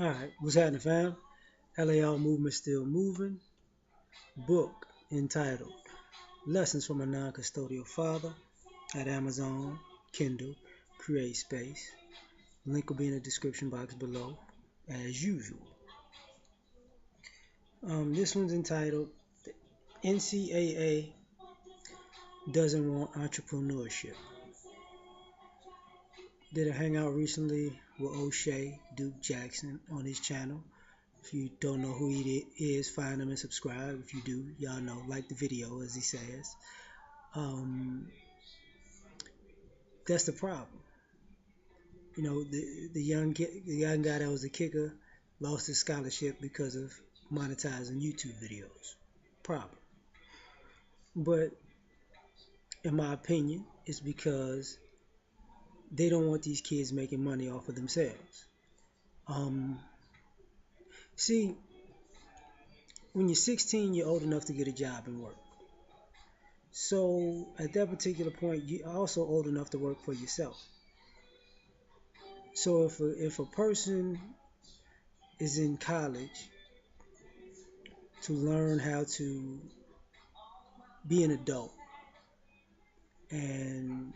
Alright, what's happening, fam? L.A.R movement still moving. Book entitled Lessons from a Non-Custodial Father at Amazon, Kindle, Create Space. Link will be in the description box below, as usual. This one's entitled NCAA Doesn't Want Entrepreneurship. Did a hangout recently with O'Shea Duke Jackson on his channel. If you don't know who he is, find him and subscribe. If you do, y'all know, like the video, as he says. Um, that's the problem. You know, the young guy that was a kicker lost his scholarship because of monetizing YouTube videos. Problem. But in my opinion, it's because they don't want these kids making money off of themselves. Um, see, when you're 16, you're old enough to get a job and work. So at that particular point, you're also old enough to work for yourself. So if a person is in college to learn how to be an adult and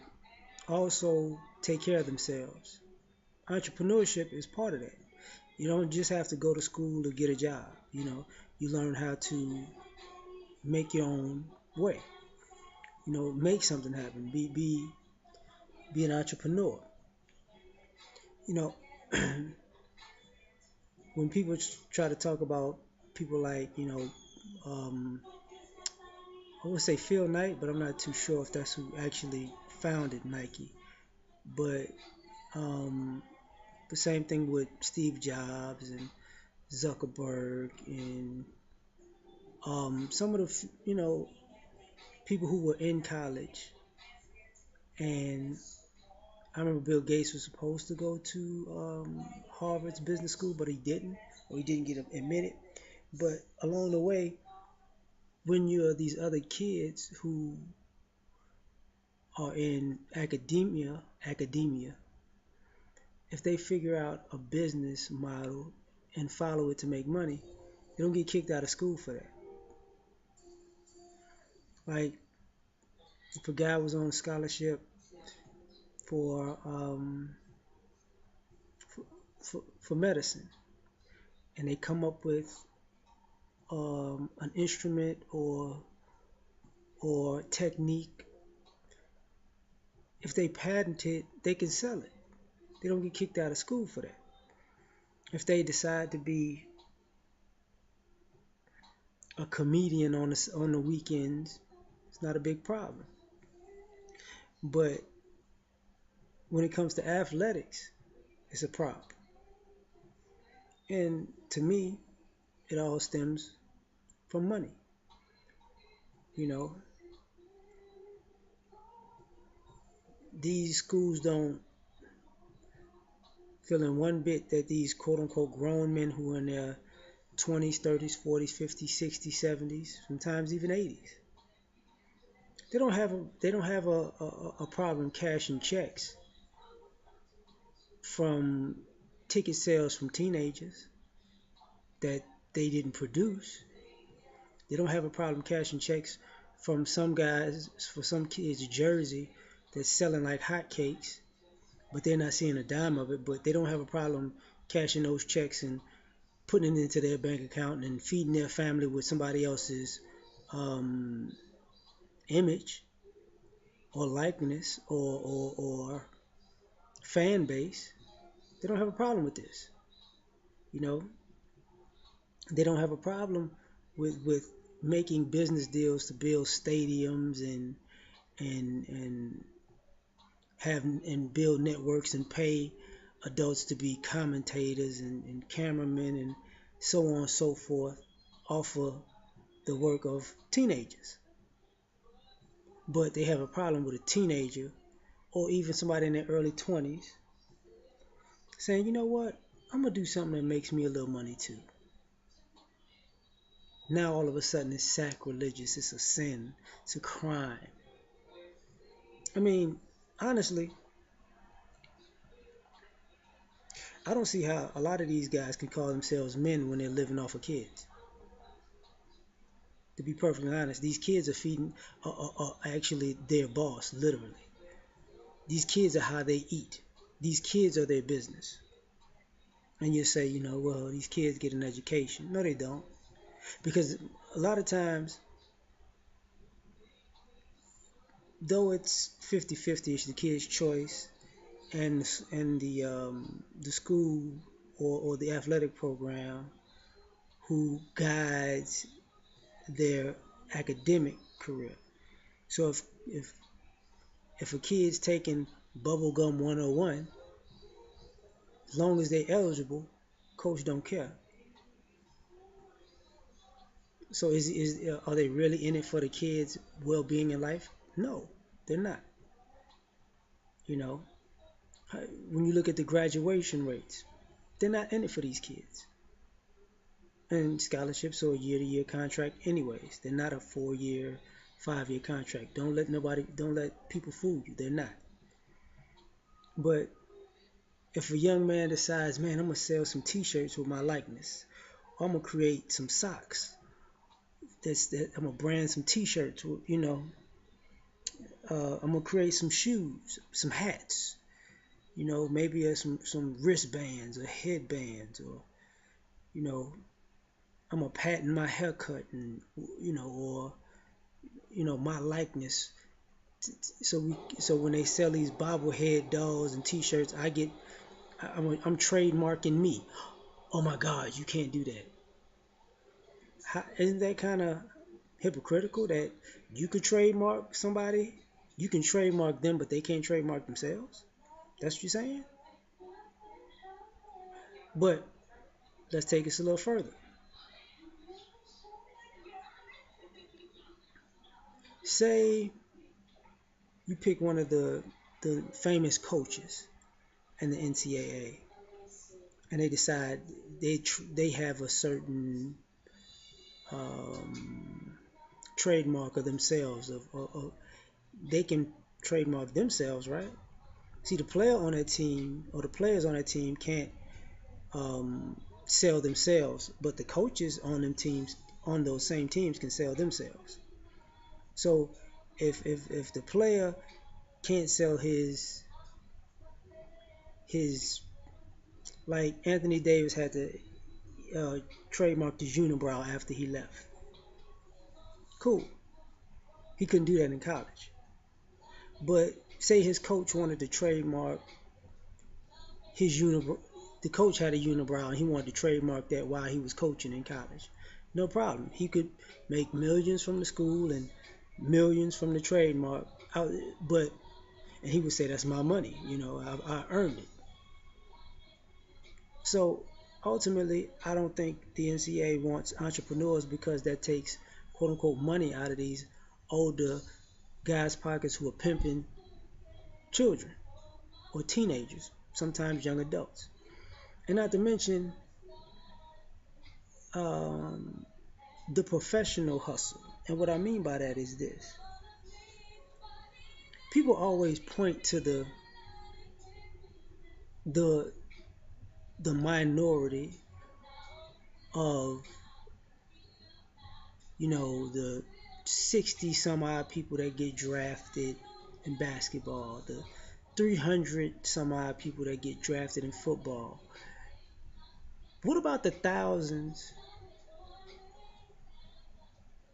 also take care of themselves, entrepreneurship is part of that. You don't just have to go to school to get a job. You learn how to make your own way. Make something happen. Be an entrepreneur. You know, when people try to talk about people like I would say Phil Knight, but I'm not too sure if that's who actually founded Nike. But the same thing with Steve Jobs and Zuckerberg and some of the people who were in college. And I remember Bill Gates was supposed to go to Harvard's business school, but he didn't, or he didn't get admitted. But along the way, when you're these other kids who are in academia, if they figure out a business model and follow it to make money, they don't get kicked out of school for that. Like if a guy was on scholarship for for medicine, and they come up with an instrument or technique, if they patent it, they can sell it. They don't get kicked out of school for that. If they decide to be a comedian on the weekends, it's not a big problem. But when it comes to athletics, it's a problem. And to me, it all stems from money. You know, these schools don't feel in one bit that these quote unquote grown men who are in their 20s, 30s, 40s, 50s, 60s, 70s, sometimes even 80s, they don't have a problem cashing checks from ticket sales from teenagers that they didn't produce. They don't have a problem cashing checks from some guys for some kids' jersey that's selling like hotcakes, but they're not seeing a dime of it. But they don't have a problem cashing those checks and putting it into their bank account and feeding their family with somebody else's um, image or likeness or fan base. They don't have a problem with this. You know, they don't have a problem with making business deals to build stadiums and have and build networks and pay adults to be commentators and cameramen and so on and so forth off of the work of teenagers. But they have a problem with a teenager or even somebody in their early 20s saying, you know what, I'm going to do something that makes me a little money too. Now all of a sudden it's sacrilegious, it's a sin, it's a crime. I mean, honestly, I don't see how a lot of these guys can call themselves men when they're living off of kids. To be perfectly honest, these kids are feeding, are actually their boss, literally. These kids are how they eat. These kids are their business. And you say, well, these kids get an education. No, they don't. Because a lot of times, though it's 50-50, it's the kid's choice, and the school or the athletic program who guides their academic career. So if a kid's taking bubblegum 101, as long as they're eligible, coach don't care. So are they really in it for the kids' well-being in life? No, they're not. You know, when you look at the graduation rates, they're not in it for these kids. And scholarships are a year-to-year contract anyways. They're not a 4-year, 5-year contract. Don't let people fool you. They're not. But if a young man decides, man, I'm gonna sell some T-shirts with my likeness, or I'm gonna create some socks. I'm gonna brand some T-shirts. I'm gonna create some shoes, some hats. Maybe some wristbands or headbands, or you know, I'm gonna patent my haircut, and or my likeness. So when they sell these bobblehead dolls and T-shirts, I'm trademarking me. Oh my God, you can't do that. Isn't that kind of hypocritical that you could trademark somebody? You can trademark them, but they can't trademark themselves? That's what you're saying? But let's take this a little further. Say you pick one of the famous coaches in the NCAA, and they decide they have a certain trademark of themselves. They can trademark themselves, right? See, the player on that team or the players on that team can't sell themselves, but the coaches on those same teams can sell themselves. So if the player can't sell his like Anthony Davis had to trademark his unibrow after he left. Cool. He couldn't do that in college. But say his coach wanted to trademark his unibrow. The coach had a unibrow and he wanted to trademark that while he was coaching in college. No problem. He could make millions from the school and millions from the trademark. And he would say, that's my money. I earned it. So ultimately, I don't think the NCAA wants entrepreneurs because that takes quote unquote money out of these older guys' pockets who are pimping children or teenagers, sometimes young adults. And not to mention the professional hustle. And what I mean by that is this. People always point to the minority of the 60 some odd people that get drafted in basketball, the 300 some odd people that get drafted in football. What about the thousands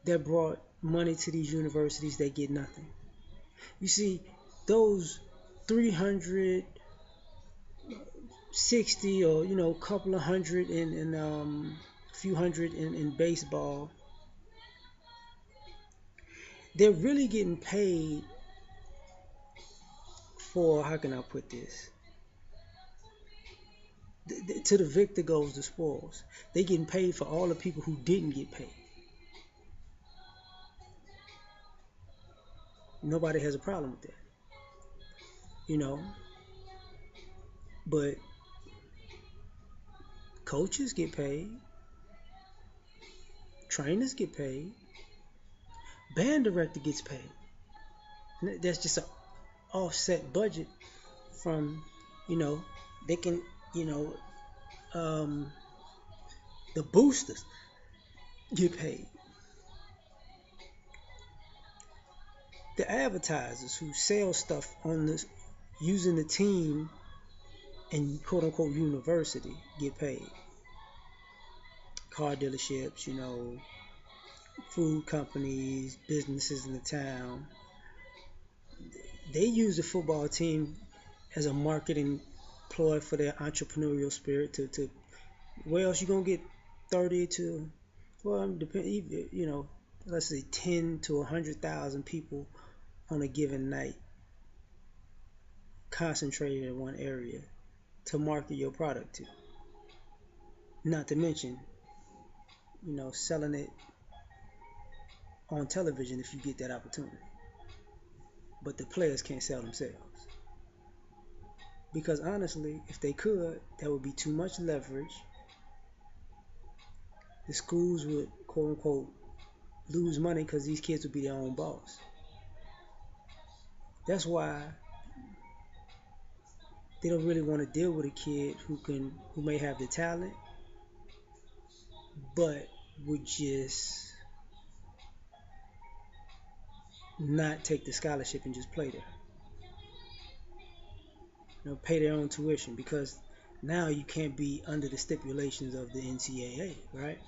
that brought money to these universities that get nothing? You see, those 360 or a couple of hundred in a few hundred in baseball, they're really getting paid for, how can I put this? To the victor goes the spoils. They're getting paid for all the people who didn't get paid. Nobody has a problem with that. But coaches get paid, trainers get paid, band director gets paid. That's just an offset budget from, they can You know, the boosters get paid. The advertisers who sell stuff on this using the team and quote unquote university get paid. Car dealerships, food companies, businesses in the town, they use the football team as a marketing ploy for their entrepreneurial spirit to where else you gonna get 30 to, well, depend, let's say 10 to 100,000 people on a given night concentrated in one area to market your product to. Not to mention, selling it on television if you get that opportunity. But the players can't sell themselves. Because honestly, if they could, that would be too much leverage. The schools would, quote unquote, lose money because these kids would be their own boss. That's why they don't really want to deal with a kid who may have the talent, but would just not take the scholarship and just play there. Pay their own tuition because now you can't be under the stipulations of the NCAA, right?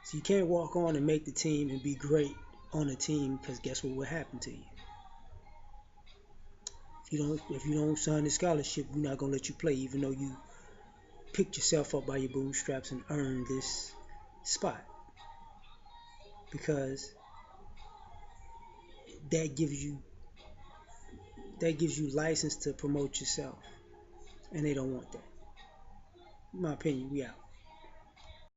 So you can't walk on and make the team and be great on the team because guess what will happen to you? If you don't sign the scholarship, we're not gonna let you play, even though you picked yourself up by your bootstraps and earned this spot, because that gives you license to promote yourself, and they don't want that. In my opinion, we out.